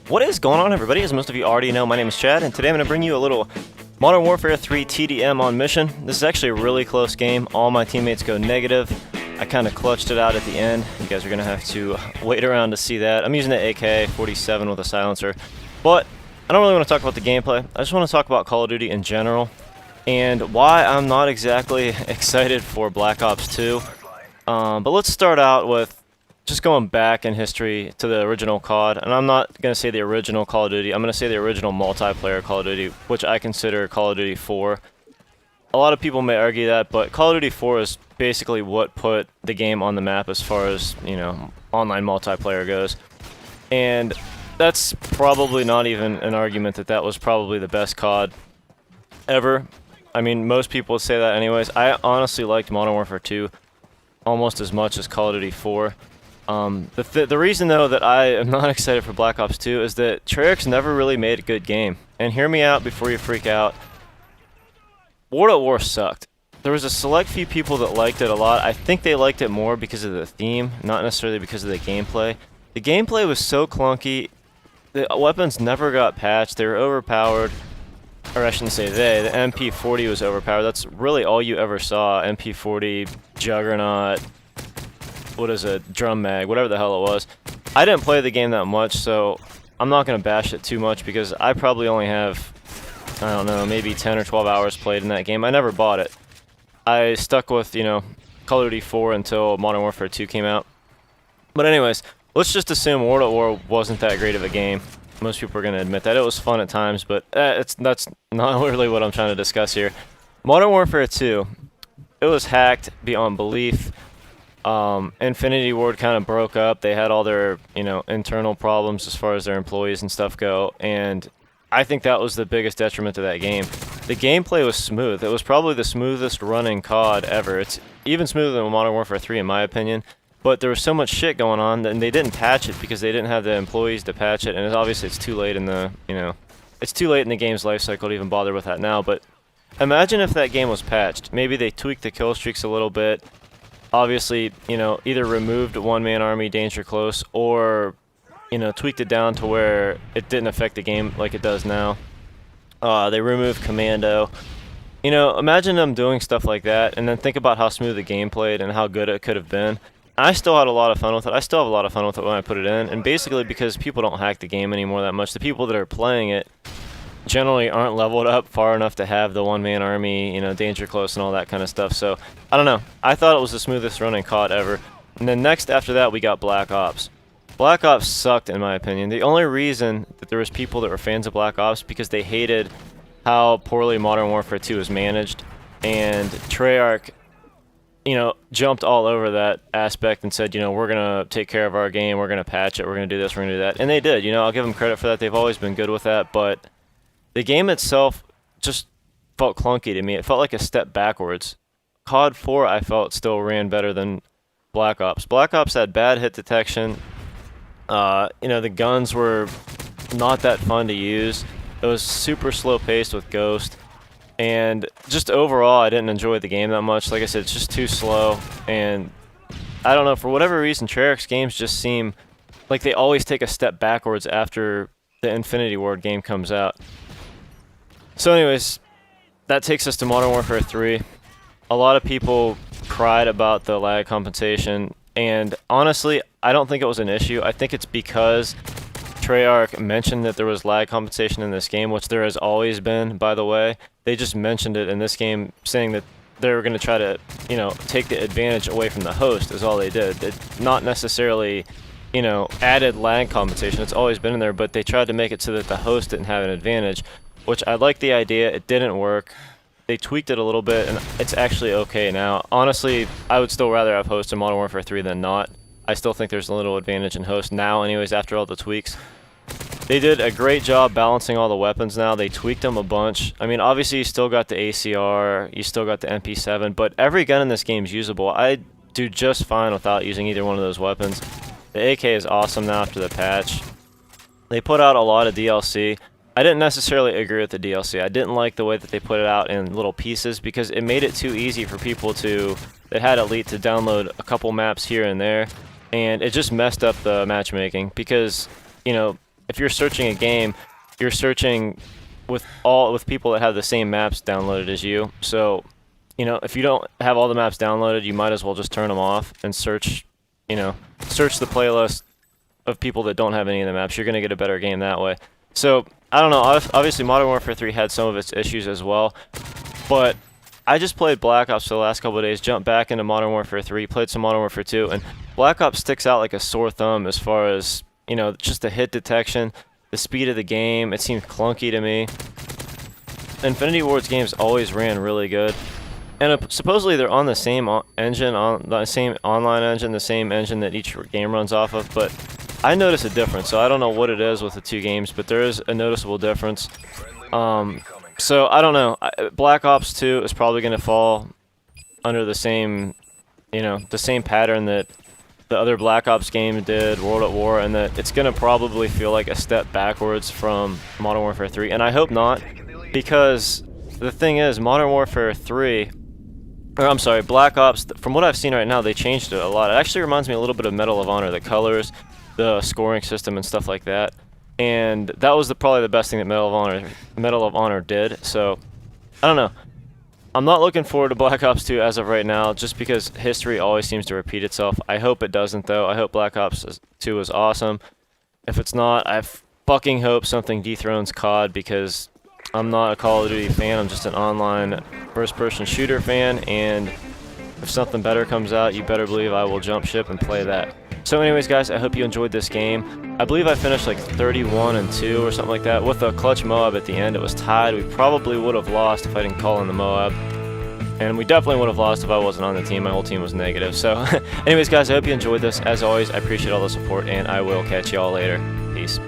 What is going on, everybody? As most of you already know, my name is Chad, and today I'm going to bring you a little Modern Warfare 3 TDM on mission. This is actually a really close game. All my teammates go negative. I kind of clutched it out at the end. You guys are going to have to wait around to see that. I'm using the AK-47 with a silencer, but I don't really want to talk about the gameplay. I just want to talk about Call of Duty in general and why I'm not exactly excited for Black Ops 2. But let's start out with just going back in history to the original COD, and I'm not going to say the original Call of Duty, I'm going to say the original multiplayer Call of Duty, which I consider Call of Duty 4. A lot of people may argue that, but Call of Duty 4 is basically what put the game on the map as far as, you know, online multiplayer goes. And that's probably not even an argument that that was probably the best COD ever. I mean, most people would say that anyways. I honestly liked Modern Warfare 2 almost as much as Call of Duty 4. The reason, though, that I am not excited for Black Ops 2 is that Treyarch's never really made a good game. And hear me out before you freak out. World at War sucked. There was a select few people that liked it a lot. I think they liked it more because of the theme, not necessarily because of the gameplay. The gameplay was so clunky. The weapons never got patched. They were overpowered. Or I shouldn't say they. The MP40 was overpowered. That's really all you ever saw. MP40, Juggernaut, what is it, drum mag, whatever the hell it was. I didn't play the game that much, so I'm not going to bash it too much because I probably only have, I don't know, maybe 10 or 12 hours played in that game. I never bought it. I stuck with, you know, Call of Duty 4 until Modern Warfare 2 came out. But anyways, let's just assume World at War wasn't that great of a game. Most people are going to admit that. It was fun at times, but that's not really what I'm trying to discuss here. Modern Warfare 2, it was hacked beyond belief. Infinity Ward kind of broke up. They had all their, you know, internal problems as far as their employees and stuff go, and I think that was the biggest detriment to that game. The gameplay was smooth. It was probably the smoothest running COD ever. It's even smoother than Modern Warfare 3 in my opinion, but there was so much shit going on, and they didn't patch it because they didn't have the employees to patch it, and obviously it's too late in the, you know, it's too late in the game's life cycle to even bother with that now. But imagine if that game was patched. Maybe they tweaked the kill streaks a little bit. Obviously, you know, either removed one-man army danger close or, you know, tweaked it down to where it didn't affect the game like it does now. They removed commando. You know, imagine them doing stuff like that and then think about how smooth the game played and how good it could have been. I still had a lot of fun with it. I still have a lot of fun with it when I put it in, and basically because people don't hack the game anymore that much, the people that are playing it generally aren't leveled up far enough to have the one-man army, you know, danger close and all that kind of stuff. So, I don't know. I thought it was the smoothest running COD ever. And then next after that, we got Black Ops. Black Ops sucked, in my opinion. The only reason that there was people that were fans of Black Ops because they hated how poorly Modern Warfare 2 was managed, and Treyarch, you know, jumped all over that aspect and said, you know, we're going to take care of our game, we're going to patch it, we're going to do this, we're going to do that. And they did. You know, I'll give them credit for that. They've always been good with that, but the game itself just felt clunky to me. It felt like a step backwards. COD 4, I felt, still ran better than Black Ops. Black Ops had bad hit detection. You know, the guns were not that fun to use. It was super slow paced with Ghost. And just overall, I didn't enjoy the game that much. Like I said, it's just too slow. And I don't know, for whatever reason, Treyarch's games just seem like they always take a step backwards after the Infinity Ward game comes out. So anyways, that takes us to Modern Warfare 3. A lot of people cried about the lag compensation, and honestly, I don't think it was an issue. I think it's because Treyarch mentioned that there was lag compensation in this game, which there has always been, by the way. They just mentioned it in this game, saying that they were going to try to, you know, take the advantage away from the host, is all they did. It not necessarily, you know, added lag compensation. It's always been in there, but they tried to make it so that the host didn't have an advantage, which I like the idea. It didn't work. They tweaked it a little bit, and it's actually okay now. Honestly, I would still rather have host in Modern Warfare 3 than not. I still think there's a little advantage in host now anyways after all the tweaks. They did a great job balancing all the weapons now. They tweaked them a bunch. I mean, obviously you still got the ACR, you still got the MP7, but every gun in this game is usable. I do just fine without using either one of those weapons. The AK is awesome now after the patch. They put out a lot of DLC. I didn't necessarily agree with the DLC. I didn't like the way that they put it out in little pieces because it made it too easy for people that had Elite to download a couple maps here and there, and it just messed up the matchmaking because, you know, if you're searching a game, you're searching with people that have the same maps downloaded as you. So, you know, if you don't have all the maps downloaded, you might as well just turn them off and search, you know, search the playlist of people that don't have any of the maps. You're going to get a better game that way. So, I don't know. Obviously, Modern Warfare 3 had some of its issues as well. But I just played Black Ops for the last couple of days, jumped back into Modern Warfare 3, played some Modern Warfare 2, and Black Ops sticks out like a sore thumb as far as, you know, just the hit detection, the speed of the game. It seemed clunky to me. Infinity Ward's games always ran really good. And supposedly they're on the same engine, on the same online engine, the same engine that each game runs off of, but I notice a difference. So I don't know what it is with the two games, but there is a noticeable difference. So I don't know. Black Ops 2 is probably going to fall under the same, you know, the same pattern that the other Black Ops game did, World at War, and that it's going to probably feel like a step backwards from Modern Warfare 3. And I hope not, because the thing is, Modern Warfare 3, or I'm sorry, Black Ops, from what I've seen right now, they changed it a lot. It actually reminds me a little bit of Medal of Honor, the colors, the scoring system, and stuff like that. And that was probably the best thing that Medal of Honor did. So, I don't know. I'm not looking forward to Black Ops 2 as of right now, just because history always seems to repeat itself. I hope it doesn't, though. I hope Black Ops 2 is awesome. If it's not, I fucking hope something dethrones COD, because I'm not a Call of Duty fan. I'm just an online first-person shooter fan, and if something better comes out, you better believe I will jump ship and play that. So anyways, guys, I hope you enjoyed this game. I believe I finished like 31-2 or something like that. With a clutch MOAB at the end, it was tied. We probably would have lost if I didn't call in the MOAB. And we definitely would have lost if I wasn't on the team. My whole team was negative. So anyways, guys, I hope you enjoyed this. As always, I appreciate all the support, and I will catch you all later. Peace.